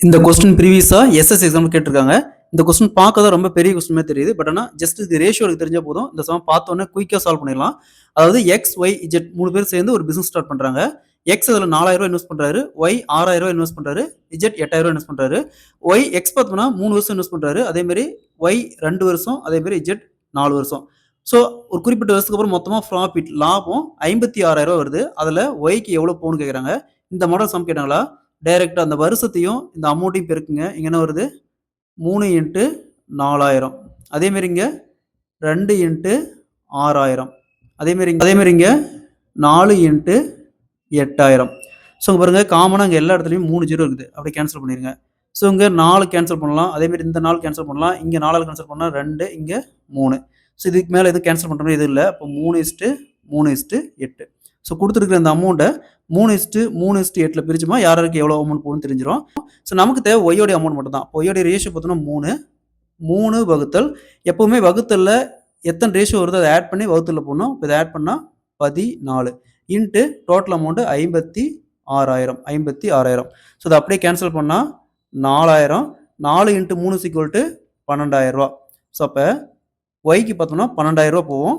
இந்த கொஸ்டின் ப்ரீவியஸாக SS exam கேட்டிருக்காங்க. இந்த கொஸ்டின் பார்க்க தான் ரொம்ப பெரிய கொஸ்டின் தெரியுது. பட் ஆனால் ஜஸ்ட் இது ரேஷியோ தெரிஞ்சா போதும். இந்த சம் பார்த்தோன்னே குயிக்காக சால்வ் பண்ணிடலாம். அதாவது எக்ஸ் ஒய் இஜெட் 3 பேர் சேர்ந்து ஒரு பிசினஸ் ஸ்டார்ட் பண்றாங்க. எக்ஸ் அதில் 4000 இன்வெஸ்ட் பண்றாரு, ஒய் 6000 இன்வெஸ்ட் பண்றாரு, இஜெட் 8000 இன்வெஸ்ட் பண்றாரு. ஒய் எக்ஸ் பார்த்தோம்னா 3 வருஷம் இன்வெஸ்ட் பண்றாரு, அதே மாதிரி ஒய் 2 வருஷம், அதே மாதிரி இஜெட் 4 வருஷம். ஸோ ஒரு குறிப்பிட்ட வருஷத்துக்கு அப்புறம் மொத்தமாக ப்ராஃபிட் லாபம் 56000 வருது. அதில் ஒய்க்கு எவ்வளோ போகணும்னு கேட்குறாங்க. இந்த மாடல் சம் கேட்டாங்களா, டைரக்டா அந்த வருஷத்தையும் இந்த அமௌண்ட்டையும் பெருக்குங்க. இங்க என்ன வருது, 3 × 4000. அதே மாதிரி இங்க 2 × 6000. அதே மாதிரி இங்க 4 × 8000. ஸோ பாருங்க, காமனாக இங்கே எல்லா இடத்துலையும் 3 0 இருக்குது. அப்படி கேன்சல் பண்ணிடுங்க. ஸோ இங்கே 4 கேன்சல் பண்ணலாம், அதே மாதிரி இந்த 4 கேன்சல் பண்ணலாம், இங்கே 4 கேன்சல் பண்ணலாம், 2, இங்கே 3. ஸோ இதுக்கு மேலே எதுவும் கேன்சல் பண்ணுற மாதிரி எதுவும் இல்லை. அப்போ 3:3:8. ஸோ கொடுத்துருக்குற இந்த அமௌண்ட்டை 3:3:8 பிரிச்சுமா யாருக்கு எவ்வளோ அமௌண்ட் போகணும்னு தெரிஞ்சிடும். ஸோ நமக்கு தேவை ஒய்யோடைய அமௌண்ட் மட்டும் தான். ஒய்யோடைய ரேஷியோ பார்த்தோன்னா 3 வகுத்தல், எப்போவுமே வகுத்தலில் எத்தனை ரேஷியோ வருதோ அதை ஆட் பண்ணி வகுத்தலில் போடணும். இப்போ இதை ஆட் பண்ணால் 14 இன்ட்டு டோட்டல் அமௌண்ட்டு 56000. ஸோ இதை அப்படியே கேன்சல் பண்ணால் 4000. 4 × 3 = 12000 ரூபா. ஸோ அப்போ ஒய்க்கு பார்த்தோம்னா 12000 போவோம்.